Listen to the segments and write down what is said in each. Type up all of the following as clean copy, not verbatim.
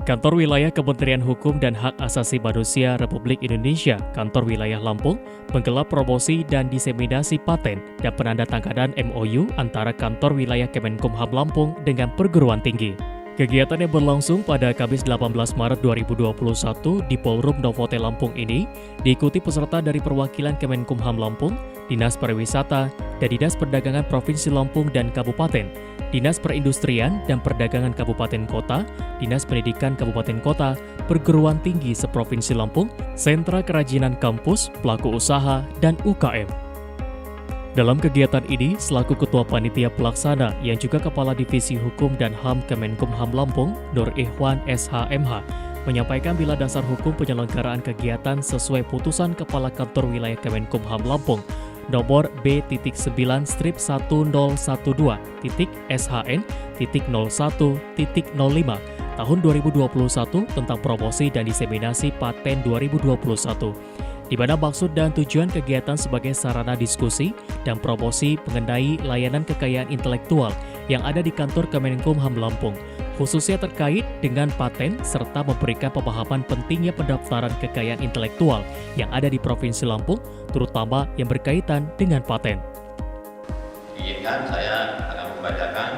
Kantor Wilayah Kementerian Hukum dan Hak Asasi Manusia Republik Indonesia, Kantor Wilayah Lampung, menggelar promosi dan diseminasi paten dan penandatanganan MOU antara Kantor Wilayah Kemenkumham Lampung dengan perguruan tinggi. Kegiatan yang berlangsung pada Kamis 18 Maret 2021 di Ballroom Novotel Lampung ini diikuti peserta dari perwakilan Kemenkumham Lampung, Dinas Pariwisata, dan Dinas Perdagangan Provinsi Lampung dan Kabupaten, Dinas Perindustrian dan Perdagangan Kabupaten Kota, Dinas Pendidikan Kabupaten Kota, Perguruan Tinggi Seprovinsi Lampung, Sentra Kerajinan Kampus, Pelaku Usaha, dan UKM. Dalam kegiatan ini, selaku Ketua Panitia Pelaksana yang juga Kepala Divisi Hukum dan HAM Kemenkumham Lampung, Nur Ikhwan SHMH, menyampaikan bila dasar hukum penyelenggaraan kegiatan sesuai putusan Kepala Kantor Wilayah Kemenkumham Lampung nomor B-1011-10.SHN.01.05 tahun 2021 tentang promosi dan diseminasi paten 2021. Di mana maksud dan tujuan kegiatan sebagai sarana diskusi dan promosi mengenai layanan kekayaan intelektual yang ada di kantor Kemenkumham Lampung, khususnya terkait dengan paten serta memberikan pemahaman pentingnya pendaftaran kekayaan intelektual yang ada di Provinsi Lampung, terutama yang berkaitan dengan paten. Izinkan saya akan membacakan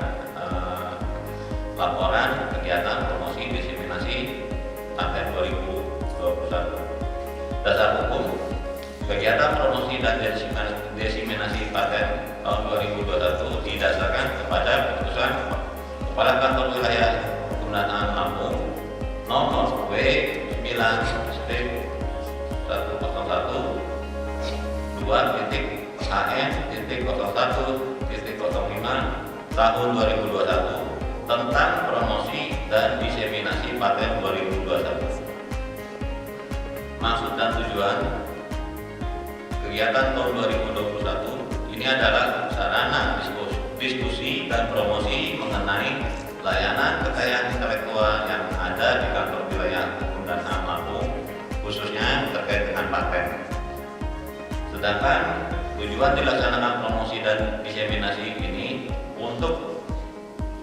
laporan kegiatan promosi diseminasi paten 2021. Dasar hukum, kegiatan promosi dan diseminasi paten tahun 2021 didasarkan kepada putusan Kepala Kantor Wilayah Hukum dan HAM Lampung nomor W9-2.HN.01.05 tahun 2021 tentang promosi dan diseminasi paten 2021. Maksud dan tujuan kegiatan tahun 2021 ini adalah sarana diskusi dan promosi mengenai layanan kekayaan intelektual yang ada di Kantor Wilayah Hukum dan HAM Lampung, khususnya terkait dengan paten. Sedangkan tujuan dilaksanakan promosi dan diseminasi ini untuk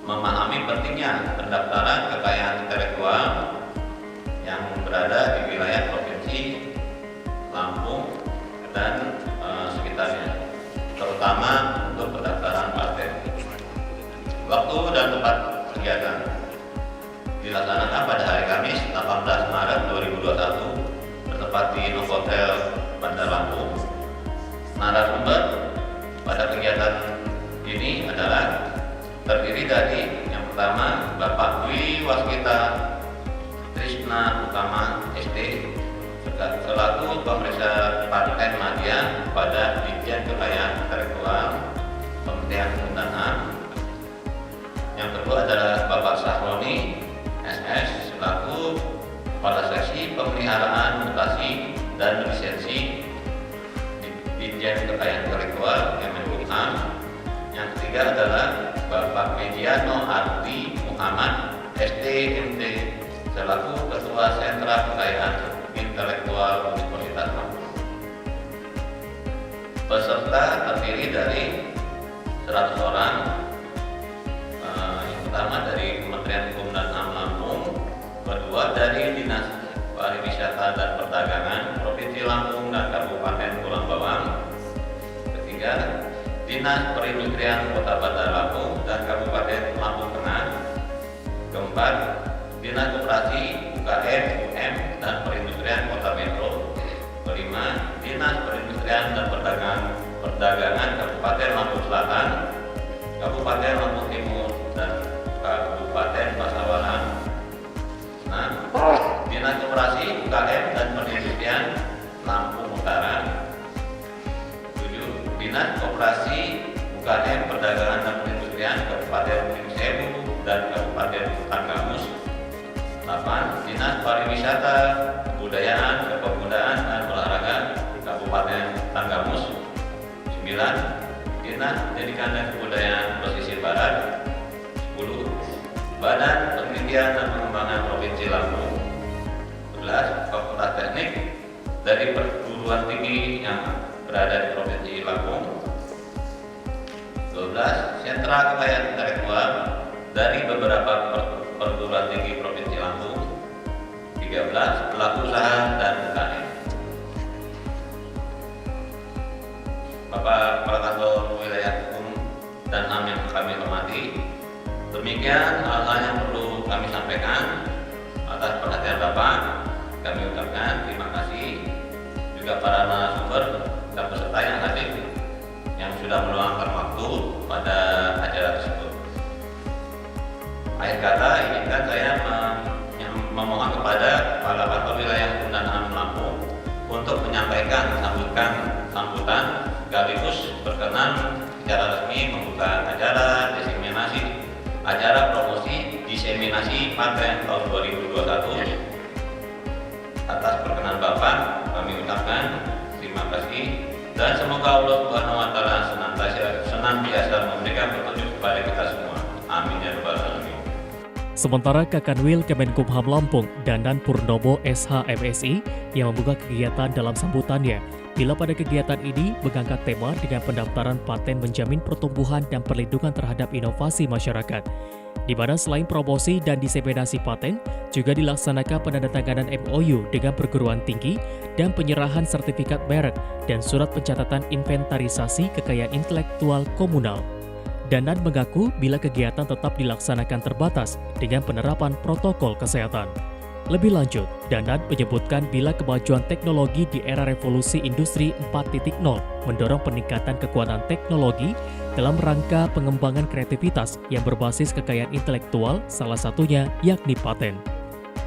memahami pentingnya pendaftaran kekayaan intelektual yang berada di wilayah Provinsi Lampung dan sekitarnya, terutama untuk pendaftaran paten. Waktu dan tempat kegiatan dilaksanakan pada hari Kamis 18 Maret 2021 bertempat di Novotel Bandar Lampung. Narasumber pada kegiatan ini adalah terdiri dari yang pertama Bapak Dwi Waskita Trisna Utama SD selaku pemeriksa paten media pada Ditjen Kekayaan Intelektual Kementerian Hukum dan HAM. Yang kedua adalah Bapak Sahroni SS selaku Kepala Seksi Pemeliharaan Mutasi dan Lisensi Ditjen Kekayaan Intelektual Kemenkumham. Yang ketiga adalah Bapak Mediano Arti Muhammad SDMT selaku Ketua Sentra Kekayaan Intelektual Universitas Lampung. Peserta terdiri dari 100 orang. Yang pertama dari Kementerian Hukum dan HAM Lampung, kedua dari Dinas Pariwisata dan Perdagangan Provinsi Lampung dan Kabupaten Tulang Bawang, ketiga Dinas Perindustrian Kota Bandar Lampung dan Kabupaten Lampung Tengah, keempat Dinas Koperasi UKM, UM, dan Perindustrian Kota Metro, kelima Dinas Perindustrian dan Perdagangan Kabupaten Lampung Selatan, Kabupaten Lampung Timur, dan Kabupaten Pasawaran. Dinas Koperasi UKM dan Perindustrian Lampung Utara. 7. Dinas Koperasi UKM Perdagangan dan Perindustrian Kabupaten Sewu dan Kabupaten Tanggamus. 8. Dinas Pariwisata, Kebudayaan, Kepemudaan dan Olahraga Kabupaten Tanggamus. 9. Dinas Pendidikan dan Kebudayaan Pesisir Barat. 10. Badan Penelitian dan Pengembangan Provinsi Lampung. 11. Fakultas Teknik dari perguruan tinggi yang berada di Provinsi Lampung. 12. Sentra Kekayaan Intelektual dari beberapa perguruan tinggi Provinsi Lampung. 13 pelaku usaha dan UKM. Bapak Kepala Kantor Wilayah Hukum dan HAM yang kami hormati, demikian hal-hal yang perlu kami sampaikan. Atas perhatian Bapak, kami ucapkan terima kasih. Juga para narasumber dan peserta yang hadir yang sudah meluangkan waktu pada acara tersebut. Akhir kata, izinkan saya memohon kepada Kepala Kantor Wilayah Hukum dan HAM Lampung untuk menyampaikan sambutan sekaligus berkenan secara resmi membuka acara promosi diseminasi paten tahun 2021. Atas perkenan Bapak, kami ucapkan terima kasih dan semoga Allah Subhanahu wa taala senantiasa memberikan petunjuk kepada kita semua. Amin ya rabbal alamin. Sementara Kakanwil Kemenkumham Lampung, Dandan Purnomo SH MSI, yang membuka kegiatan dalam sambutannya, bila pada kegiatan ini mengangkat tema dengan pendaftaran paten menjamin pertumbuhan dan perlindungan terhadap inovasi masyarakat, di mana selain promosi dan diseminasi paten, juga dilaksanakan penandatanganan MOU dengan perguruan tinggi dan penyerahan sertifikat merek dan surat pencatatan inventarisasi kekayaan intelektual komunal. Dandan mengaku bila kegiatan tetap dilaksanakan terbatas dengan penerapan protokol kesehatan. Lebih lanjut, Dandan menyebutkan bila kemajuan teknologi di era revolusi industri 4.0 mendorong peningkatan kekuatan teknologi dalam rangka pengembangan kreativitas yang berbasis kekayaan intelektual, salah satunya yakni paten.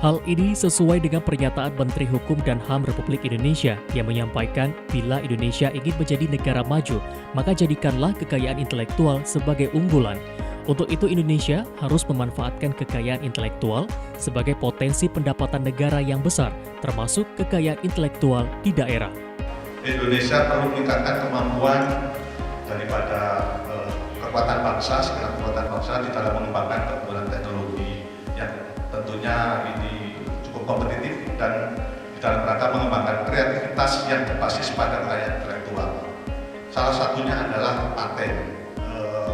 Hal ini sesuai dengan pernyataan Menteri Hukum dan HAM Republik Indonesia yang menyampaikan bila Indonesia ingin menjadi negara maju, maka jadikanlah kekayaan intelektual sebagai unggulan. Untuk itu Indonesia harus memanfaatkan kekayaan intelektual sebagai potensi pendapatan negara yang besar, termasuk kekayaan intelektual di daerah. Indonesia perlu meningkatkan kemampuan daripada kekuatan bangsa, segala kekuatan bangsa di dalam mengembangkan keunggulan teknologi yang tentunya ini cukup kompetitif dan di dalam rangka mengembangkan kreativitas yang berbasis pada kekayaan intelektual. Salah satunya adalah paten.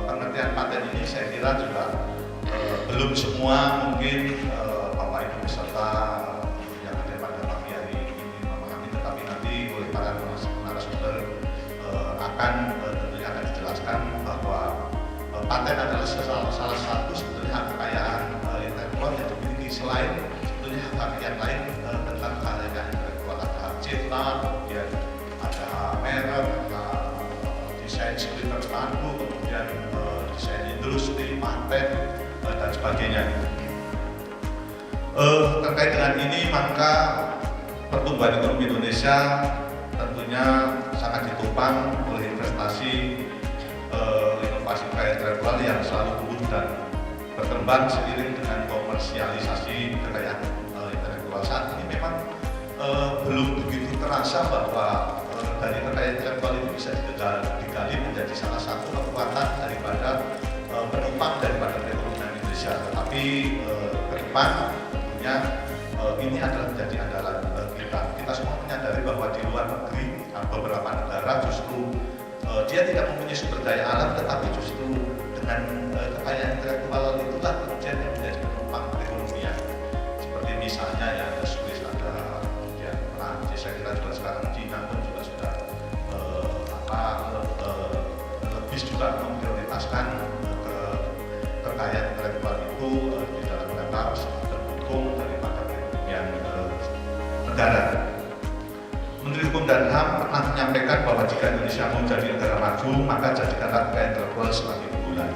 Pengertian paten ini saya kira juga belum semua mungkin Bapak Ibu peserta yang ada pada pagi hari ini memahami, tetapi nanti oleh para narasumber akan tentunya akan dijelaskan bahwa paten adalah salah satu sebetulnya kekayaan intelektual yang dimiliki selain sebetulnya hak yang lain tentang kekayaan intelektual, ada hak cipta, kemudian ada merek, ada desain skrip terpadu, kemudian desain industri, paten dan sebagainya. Terkait dengan ini maka pertumbuhan ekonomi Indonesia tentunya sangat ditopang oleh investasi inovasi kekayaan intelektual yang selalu tumbuh dan berkembang seiring dengan komersialisasi kekayaan intelektual. Saat ini memang belum begitu terasa bahwa dari kekayaan intelektual itu bisa digali menjadi salah satu kekuatan daripada penopang daripada perekonomian Indonesia. Tetapi ke depan tentunya ini adalah menjadi andalan kita. Kita semua menyadari bahwa di luar negeri beberapa negara justru dia tidak mempunyai sumber daya alam, tetapi justru dengan kekayaan intelektual itulah kemudian yang menjadi penopang perekonomian. Seperti misalnya ya ada Swiss, ada kemudian Prancis, saya kira juga sekarang China pun juga sudah lebih juga memprioritaskan kekayaan intelektual itu di dalam rangka mendukung daripada perekonomian negara. Menteri Hukum dan HAM pernah menyampaikan bahwa jika Indonesia mau jadi negara maju, maka jadikanlah kekayaan intelektual sebagai unggulan.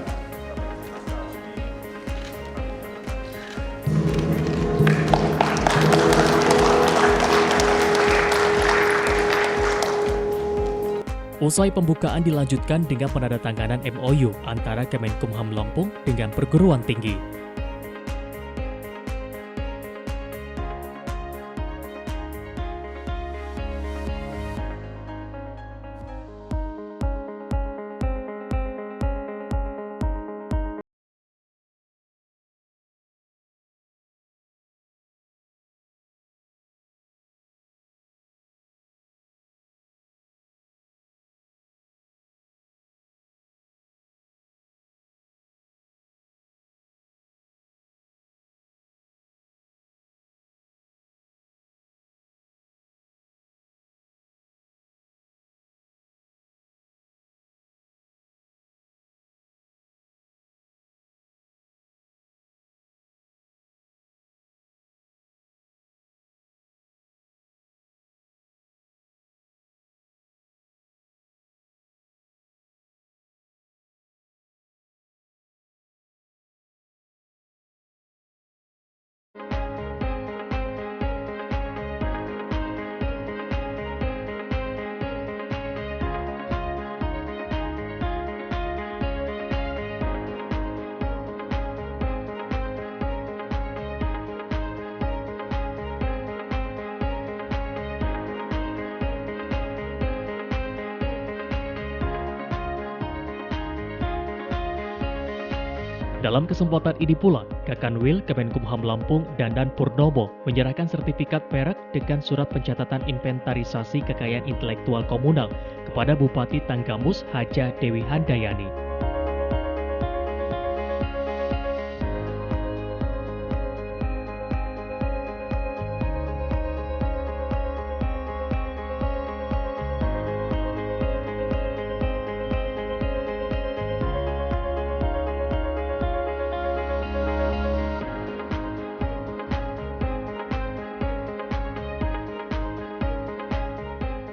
Usai pembukaan dilanjutkan dengan penandatanganan MOU antara Kemenkumham Lampung dengan perguruan tinggi. Dalam kesempatan ini pula, Kakanwil Kemenkumham Lampung Dandan Purnomo menyerahkan sertifikat merek dengan surat pencatatan inventarisasi kekayaan intelektual komunal kepada Bupati Tanggamus Haja Dewi Handayani.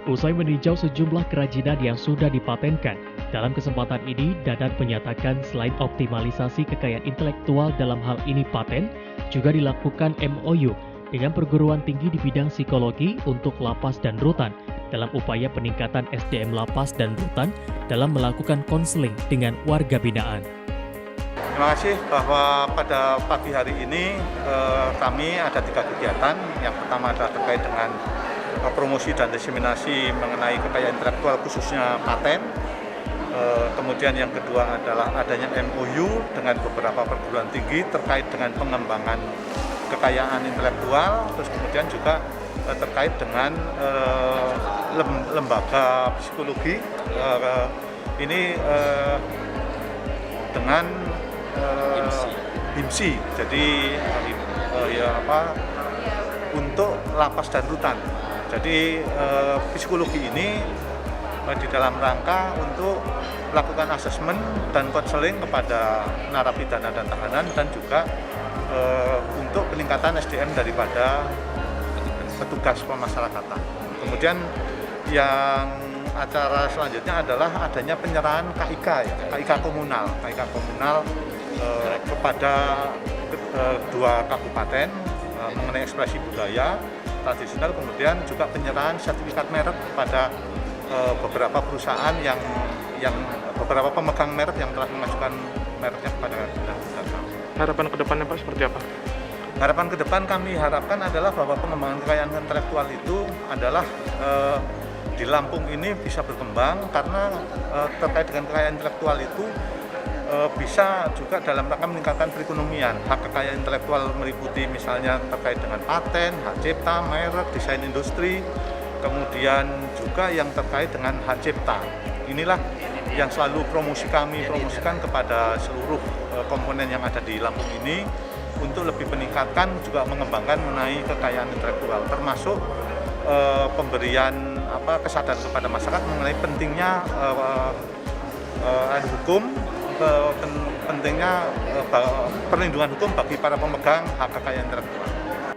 Usai meninjau sejumlah kerajinan yang sudah dipatenkan, dalam kesempatan ini Dandan menyatakan selain optimalisasi kekayaan intelektual dalam hal ini paten, juga dilakukan MOU dengan perguruan tinggi di bidang psikologi untuk lapas dan rutan dalam upaya peningkatan SDM lapas dan rutan dalam melakukan konseling dengan warga binaan. Terima kasih bahwa pada pagi hari ini kami ada 3 kegiatan. Yang pertama adalah terkait dengan promosi dan diseminasi mengenai kekayaan intelektual khususnya paten. Kemudian yang kedua adalah adanya MOU dengan beberapa perguruan tinggi terkait dengan pengembangan kekayaan intelektual. Terus kemudian juga terkait dengan lembaga psikologi ini dengan HIMSI. Jadi untuk lapas dan rutan. Jadi psikologi ini di dalam rangka untuk melakukan asesmen dan konseling kepada narapidana dan tahanan, dan juga untuk peningkatan SDM daripada petugas pemasyarakatan. Kemudian yang acara selanjutnya adalah adanya penyerahan KIK, KIK komunal kepada 2 kabupaten mengenai ekspresi budaya tradisional, kemudian juga penyerahan sertifikat merek kepada beberapa perusahaan yang beberapa pemegang merek yang telah mengajukan mereknya kepada Dinas Perdata. Harapan ke depannya Pak seperti apa? Harapan ke depan kami harapkan adalah bahwa pengembangan kekayaan intelektual itu adalah di Lampung ini bisa berkembang, karena terkait dengan kekayaan intelektual itu bisa juga dalam rangka meningkatkan perekonomian. Hak kekayaan intelektual meliputi misalnya terkait dengan paten, hak cipta, merek, desain industri, kemudian juga yang terkait dengan hak cipta. Inilah yang selalu promosikan kepada seluruh komponen yang ada di Lampung ini untuk lebih meningkatkan juga mengembangkan mengenai kekayaan intelektual, termasuk pemberian kesadaran kepada masyarakat mengenai pentingnya hukum, pentingnya perlindungan hukum bagi para pemegang hak kekayaan intelektual.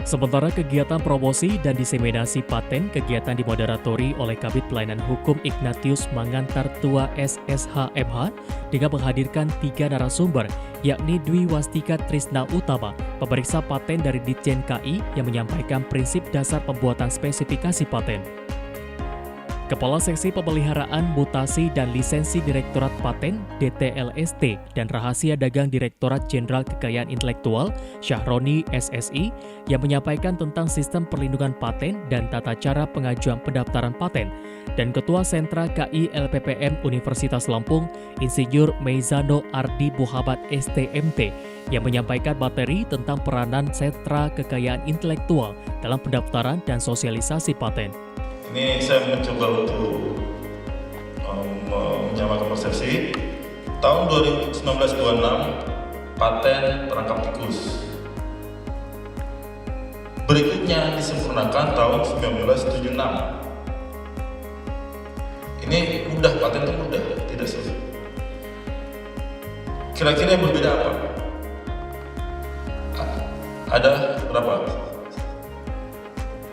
Sementara kegiatan promosi dan diseminasi paten kegiatan dimoderatori oleh Kabid Pelayanan Hukum Ignatius Mangantar Tua SSHMH dengan menghadirkan 3 narasumber, yakni Dwi Wastika Trisna Utama, pemeriksa paten dari Ditjen KI yang menyampaikan prinsip dasar pembuatan spesifikasi paten. Kepala Seksi Pemeliharaan Mutasi dan Lisensi Direktorat Paten DTLST dan Rahasia Dagang Direktorat Jenderal Kekayaan Intelektual Syahroni SSI yang menyampaikan tentang sistem perlindungan paten dan tata cara pengajuan pendaftaran paten, dan Ketua Sentra KI LPPM Universitas Lampung Insinyur Meizano Ardi Muhammad STMT yang menyampaikan materi tentang peranan sentra kekayaan intelektual dalam pendaftaran dan sosialisasi paten. Ini saya mencoba untuk menyamakan persepsi. Tahun 1926 paten perangkap tikus. Berikutnya disempurnakan tahun 1976. Ini mudah, paten itu mudah, tidak sulit. Kira-kira yang berbeda apa? Ada berapa?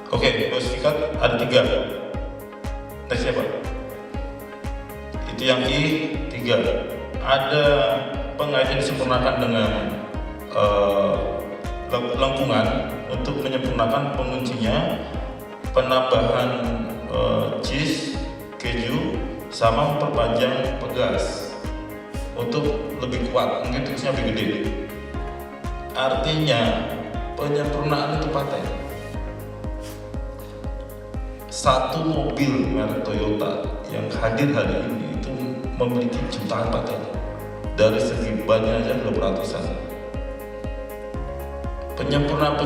Oke, sertifikat ada 3. Nextnya apa? Itu yang I3. Ada pengajian disempurnakan dengan lengkungan untuk menyempurnakan penguncinya, penambahan cheese, keju, sama memperpanjang pegas untuk lebih kuat, mungkin tikusnya lebih gede. Artinya penyempurnaan itu paten. Satu mobil merek Toyota yang hadir hari ini itu memiliki jutaan paten dari segi bannya aja 200-an. Penyempurnaan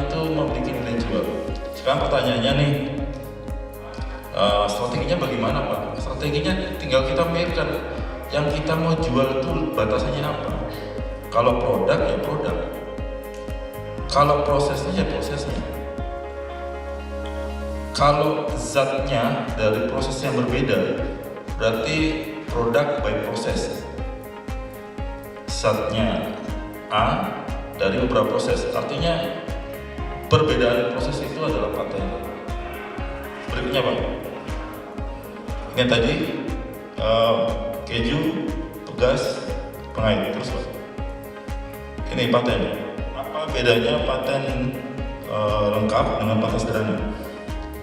itu memiliki nilai jual. Sekarang pertanyaannya nih, strateginya bagaimana Pak? Strateginya tinggal kita mikirkan yang kita mau jual itu batasannya apa. Kalau produk ya produk, kalau prosesnya ya prosesnya. Kalau zatnya dari proses yang berbeda, berarti produk by proses. Zatnya A dari beberapa proses, artinya perbedaan proses itu adalah paten. Berikutnya Pak, ini tadi keju, pegas, pengait, terus Pak. Ini paten. Apa bedanya paten lengkap dengan paten sederhana?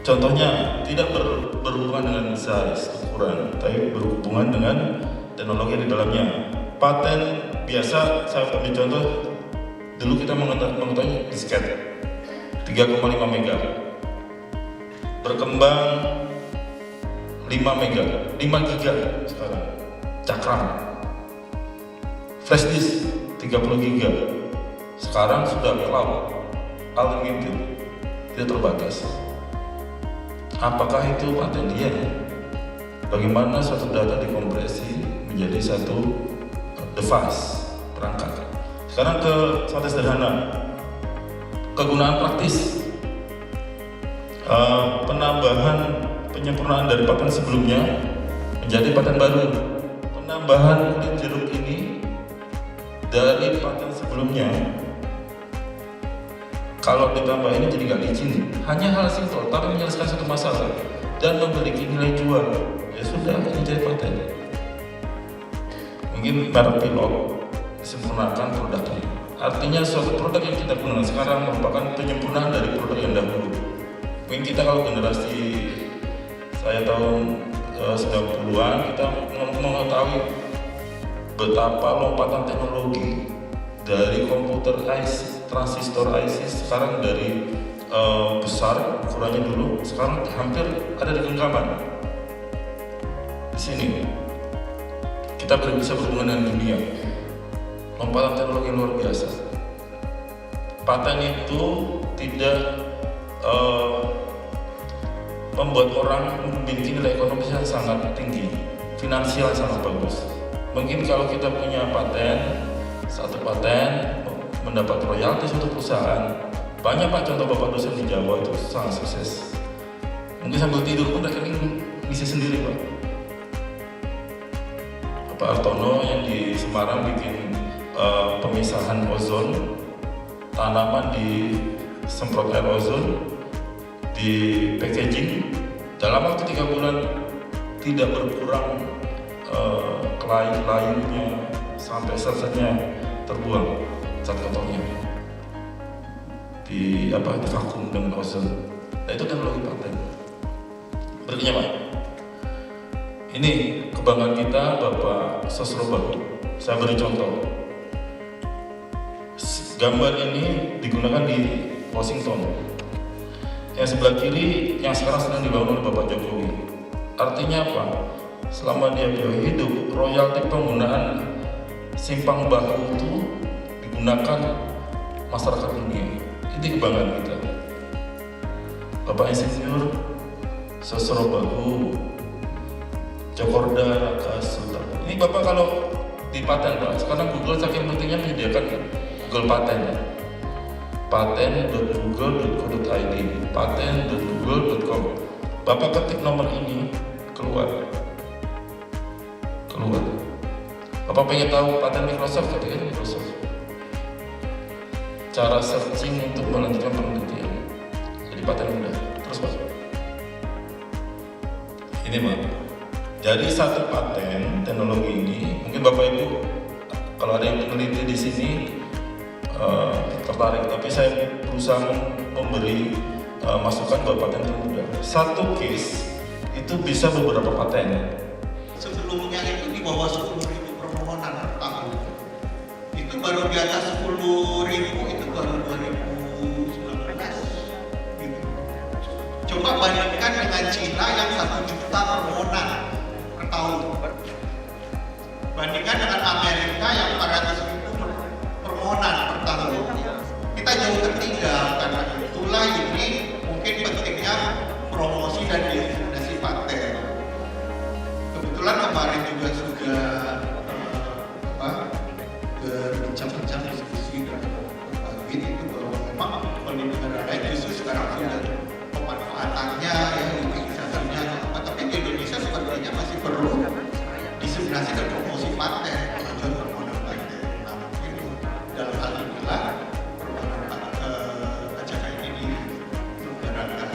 Contohnya tidak berhubungan dengan size, ukuran, tapi berhubungan dengan teknologi di dalamnya. Paten biasa, saya ambil contoh, dulu kita mengetahui disket 3,5 mega, berkembang 5 mega, 5 giga sekarang, cakram. Flash disk 30 giga, sekarang sudah cloud, unlimited, tidak terbatas. Apakah itu paten? Iya. Bagaimana suatu data dikompresi menjadi satu device, perangkat. Sekarang ke paten sederhana, kegunaan praktis, penyempurnaan dari paten sebelumnya menjadi paten baru. Penambahan kulit jeruk ini dari paten sebelumnya, kalau ditambah ini jadi nggak licin, hanya hal simpel tapi menyelesaikan satu masalah dan memiliki nilai jual, ya sudah, ini jadi paten. Mungkin merek pilot disempurnakan produknya, artinya suatu produk yang kita gunakan sekarang merupakan penyempurnaan dari produk yang dahulu. Mungkin kita kalau generasi saya tahun 90-an, kita mengetahui betapa lompatan teknologi dari komputer IC, transistor IC sekarang dari besar ukurannya dulu, sekarang hampir ada di genggaman. Di sini kita bisa berhubungan dengan dunia. Lompatan teknologi luar biasa. Paten itu tidak membuat orang memiliki nilai ekonomis yang sangat tinggi, finansial yang sangat bagus. Mungkin kalau kita punya paten, satu paten mendapat royalti suatu perusahaan, banyak Pak contoh Bapak dosen di Jawa itu sangat sukses. Mungkin sambil tidur pun rekening ngisi sendiri Pak. Pak Artono yang di Semarang bikin pemisahan ozon, tanaman di semprot air ozon, di packaging, dalam waktu 3 bulan tidak berkurang layu-layunya sampai zat-zatnya terbuang, zat kotornya di vakum dengan ozon. Nah, itu teknologi paten. Berikutnya Pak, ini kebanggaan kita Bapak Sosrobahu. Saya beri contoh. Gambar ini digunakan di Washington. Yang sebelah kiri yang sekarang sedang dibangun oleh Bapak Jokowi. Artinya apa? Selama dia hidup, royalti penggunaan simpang bahu itu digunakan masyarakat dunia. Itu kebanggaan kita. Bapak Insinyur Sosrobahu Djokorda Raka Sultan. Ini Bapak kalau di paten Pak, sekarang Google saking pentingnya menyediakan Google paten. paten.google.co.id, paten.google.com. Bapak ketik nomor ini, keluar. Bapak pengen tahu paten Microsoft, ketikkan Microsoft. Cara searching untuk melanjutkan penelitian. Jadi paten mudah. Terus Pak. Ini Pak. Jadi satu paten teknologi ini, mungkin Bapak Ibu kalau ada yang meneliti di sini tertarik, tapi saya berusaha memberi masukan bahwa paten itu mudah. Satu case itu bisa beberapa paten. Sebelumnya itu di bawah 10.000 permohonan per tahun. Itu baru di atas 10.000, itu baru 2019. Gitu. Coba bandingkan dengan Cina yang 1 juta permohonan per tahun. Bandingkan dengan Amerika yang 400.000 permohonan per tahun. Kita jauh tertinggal, karena itulah ini mungkin pentingnya promosi dan diseminasi paten. Kebetulan kemarin juga sudah berbincang-bincang diskusi dan berbagi itu bahwa memang kalau di negara lain justru sekarang sudah pemanfaatannya ya utilisasinya apa, tapi di Indonesia sepertinya masih perlu diseminasi dan promosi paten, pengajuan permohonan paten. Nah, mungkin dalam hal inilah permohonan acara ini diselenggarakan.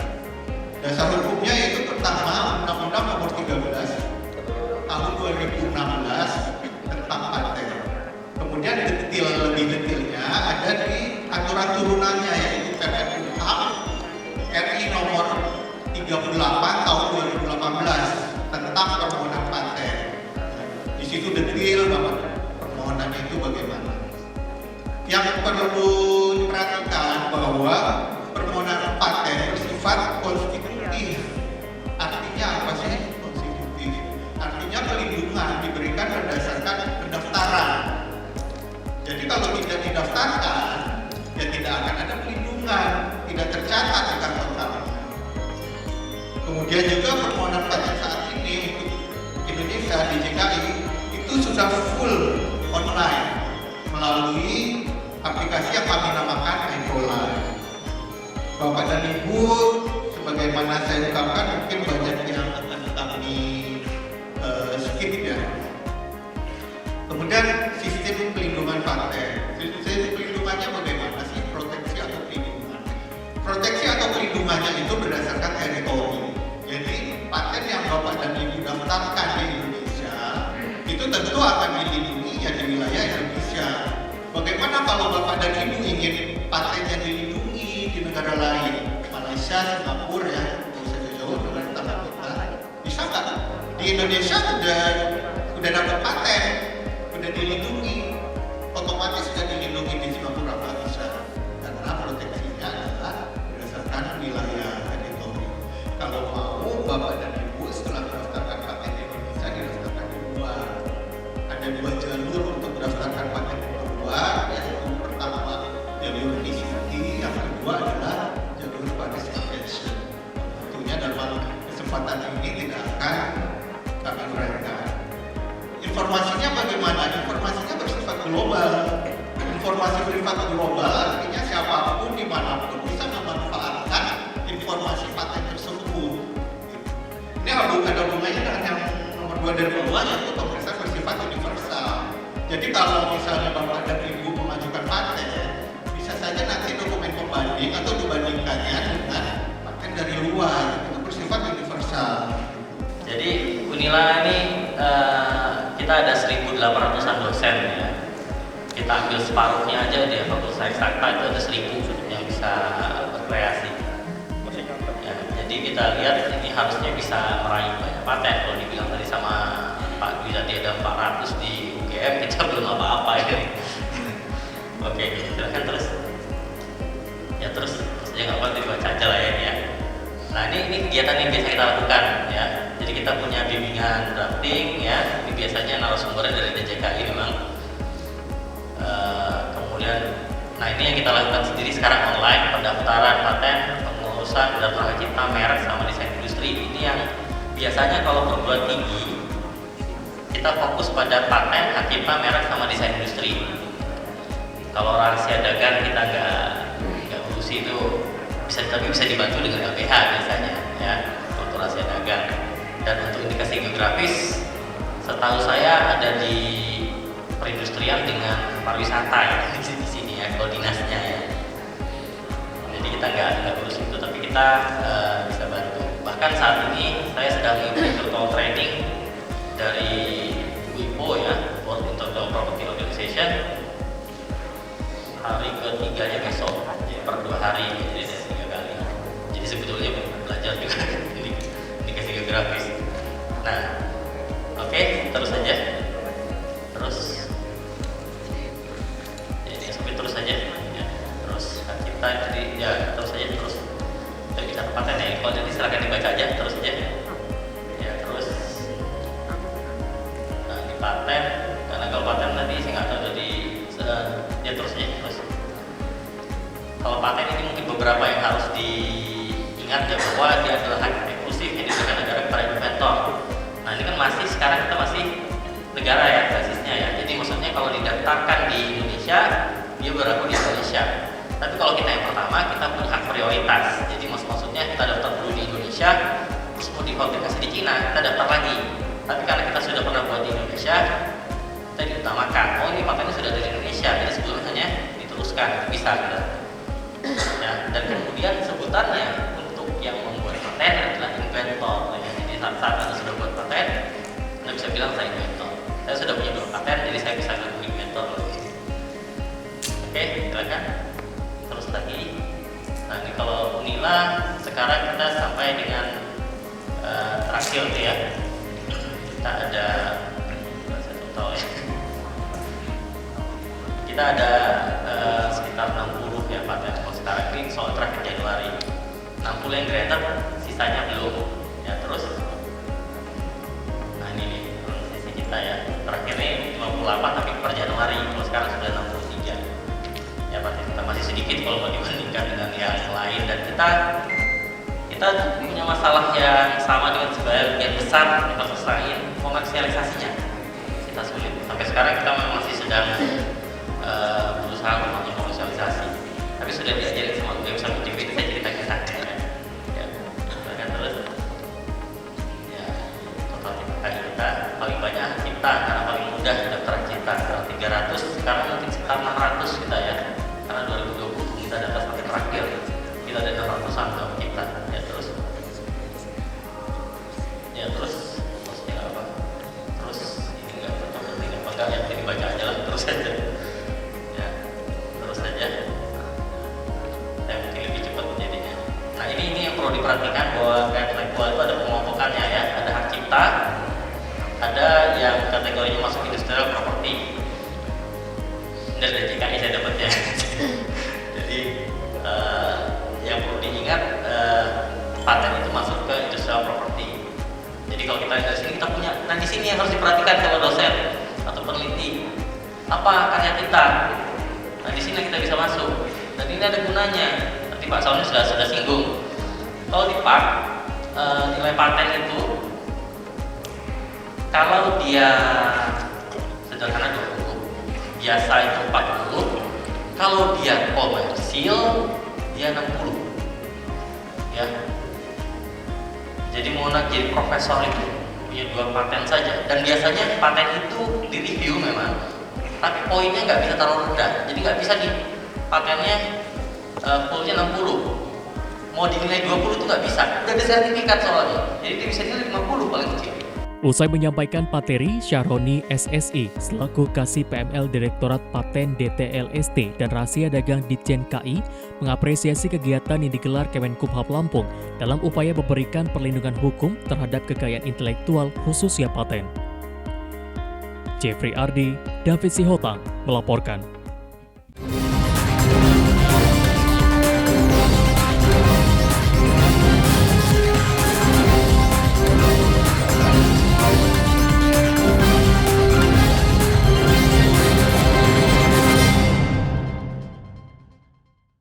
Dasar hukumnya yaitu pertama Undang-Undang Nomor 13 Tahun 2016 tentang paten. Kemudian lebih detailnya ada di aturan turunannya yaitu PPUH RI Nomor 38 Tahun 2018 tentang permohonan paten. Di situ detail banget permohonannya itu bagaimana. Yang perlu diperhatikan bahwa permohonan paten bersifat konstitutif. Artinya apa sih konstitutif? Artinya pelindungan diberikan berdasarkan pendaftaran. Jadi kalau tidak didaftarkan, ya tidak akan ada pelindungan, tidak tercatat di kantor kami. Kemudian juga permohonan paten saat ini untuk Indonesia di DKI itu sudah full online melalui aplikasi yang kami namakan iProline. Bapak dan Ibu, sebagaimana saya ungkapkan, mungkin banyak yang akan kami skip ya. Kemudian sistem pelindungan paten. Sistem pelindungannya bagaimana sih? Proteksi atau pelindungan? Proteksi atau pelindungannya itu berdasarkan teritori. Jadi paten yang Bapak dan Ibu daftarkan di Indonesia itu tentu akan dilindungi ya di wilayah Indonesia. Bagaimana kalau Bapak dan Ibu ingin patennya dilindungi di negara lain? Malaysia, Singapura ya, bisa jauh dengan tetangga kita. Bisa nggak? Di Indonesia udah dapat paten, udah dilindungi, otomatis sudah dilindungi di Singapura nggak bisa, karena proteksinya adalah berdasarkan wilayah teritori. Kalau mau Bapak dan Ibu setelah mendaftarkan paten di Indonesia didaftarkan di luar. Ada dua jalur untuk mendaftarkan paten di luar, yaitu pertama jalur PCT, yang kedua adalah jalur Paris Convention. Tentunya dalam kesempatan ini tidak akan kami uraikan. Informasinya bagaimana? Informasinya bersifat global. Informasi bersifat global artinya siapapun dimanapun bisa memanfaatkan informasi paten tersebut. Ini ada hubungannya dengan yang nomor 2 dari bawah, yaitu pemeriksaan bersifat universal. Jadi kalau misalnya Bapak dan Ibu mengajukan paten, bisa saja nanti dokumen pembanding atau dibandingkannya dengan paten dari luar, itu bersifat universal. Jadi Unila ini kita ada 1.800-an dosen ya. Kita ambil separuhnya aja di Fakultas Eksakta itu ada 1.000 yang bisa berkreasi. Ya, jadi kita lihat ini harusnya bisa meraih banyak paten. Kalau dibilang tadi sama Pak Dwi tadi ada 400 di UGM, kita belum apa-apa ya. Oke, silakan terus. Ya terus aja nggak apa-apa dibaca aja lah ya. Nah ini kegiatan yang biasa kita lakukan ya. Jadi kita punya bimbingan drafting ya. Ini biasanya narasumbernya dari DJKI memang. Kemudian, nah ini yang kita lakukan sendiri sekarang online, pendaftaran paten, pengurusan daftar hak cipta, merek sama desain industri. Ini yang biasanya kalau perguruan tinggi kita fokus pada paten, hak cipta, merek sama desain industri. Kalau rahasia dagang kita nggak urusi itu. Tapi bisa dibantu dengan LBH biasanya ya untuk rahasia dagang. Dan untuk indikasi geografis setahu saya ada di perindustrian dengan pariwisata ya di sini ya koordinasinya ya. Jadi kita nggak urus itu, tapi kita bisa bantu. Bahkan saat ini saya sedang mengikuti virtual training dari WIPO ya, World Intellectual Property Organization, hari ketiganya besok, jadi per 2 hari jadi ada 3 kali. Jadi sebetulnya belajar juga indikasi geografis. Nah, oke, terus saja. Terus jadi sampai terus saja ya. Terus kita jadi ya terus saja terus. Kita bicara paten ya. Kalau jadi silakan dibaca aja terus saja. Ya terus. Nah, di paten Kalau paten ini mungkin beberapa yang harus diingat ya, bahwa dia adalah hak eksklusif yang diberikan negara kepada inventor. Nah ini kan sekarang kita masih negara ya basisnya ya. Jadi maksudnya kalau didaftarkan di Indonesia, dia berlaku di Indonesia. Tapi kalau kita yang pertama, kita punya hak prioritas. Jadi maksudnya kita daftar dulu di Indonesia, terus mau difabrikasi di Cina, kita daftar lagi. Tapi karena kita sudah pernah buat di Indonesia, kita diutamakan. Oh ini patennya sudah dari Indonesia, jadi sebelumnya hanya diteruskan, bisa gitu. Ya, dan kemudian sebutannya untuk yang membuat paten adalah inventor. Ya. Jadi saat Anda sudah buat paten, Anda bisa bilang saya inventor. Saya sudah punya 2 paten, jadi saya bisa ngaku inventor. Oke, silakan. Terus lagi. Nah ini kalau Unila sekarang kita sampai dengan terakhir tuh ya. Kita ada, saya tahu ya. Kita ada sekitar 60 ya paten. Kalau sekarang ini soal terakhir Januari 60 yang granted, sisanya belum. Ya terus, nah ini nih sisi kita ya. Terakhir ini 58 tapi per Januari. Kalau sekarang sudah 63. Ya paten kita masih sedikit kalau mau dibandingkan dengan yang lain, dan kita punya masalah yang sama dengan sebagian besar kita selesaiin komersialisasinya. Kita sulit. Sampai sekarang kita masih sedang berusaha membangun komersialisasi, tapi sudah diajarin sama gue bisa motivasi, saya cerita kisah ya. Terus ya total kita paling banyak cipta karena paling mudah daftar cipta 300, sekarang mungkin sekitar 600 kita ya, karena 2020 kita daftar sampai terakhir kita ada 600-an cipta ya. Terus maksudnya apa? Terus ini nggak penting apa enggak ya, jadi baca aja lah terus aja. Ya, terus aja. Saya mungkin lebih cepat jadinya. Nah ini yang perlu diperhatikan bahwa intelektual itu ada pengelompokannya ya, ada hak cipta, ada yang kategorinya masuk industrial property. Dan dari JKI saya dapat ya. Jadi yang perlu diingat paten itu masuk ke industrial property. Jadi kalau kita dari sini kita punya, nah di sini yang harus diperhatikan kalau dosen atau peneliti, apa karya kita. Nah di sini kita bisa masuk. Dan ini ada gunanya. Nanti Pak Sauni sudah singgung. Kalau di PAK nilai paten itu kalau dia sederhana 20, biasa itu 40, kalau dia komersil dia 60. Ya. Jadi mau jadi profesor itu punya 2 paten saja, dan biasanya paten itu di review memang, tapi poinnya nggak bisa terlalu rendah, jadi nggak bisa di patennya fullnya 60, mau dinilai 20 itu nggak bisa, udah ada sertifikat soalnya, jadi dia bisa nilai 50 paling kecil. Usai menyampaikan materi, Syahroni SSI selaku Kasih PML Direktorat Paten DTLST dan Rahasia Dagang Ditjen KI mengapresiasi kegiatan yang digelar Kemenkumham Lampung dalam upaya memberikan perlindungan hukum terhadap kekayaan intelektual khususnya paten. Jeffrey Ardi, David Sihotang melaporkan.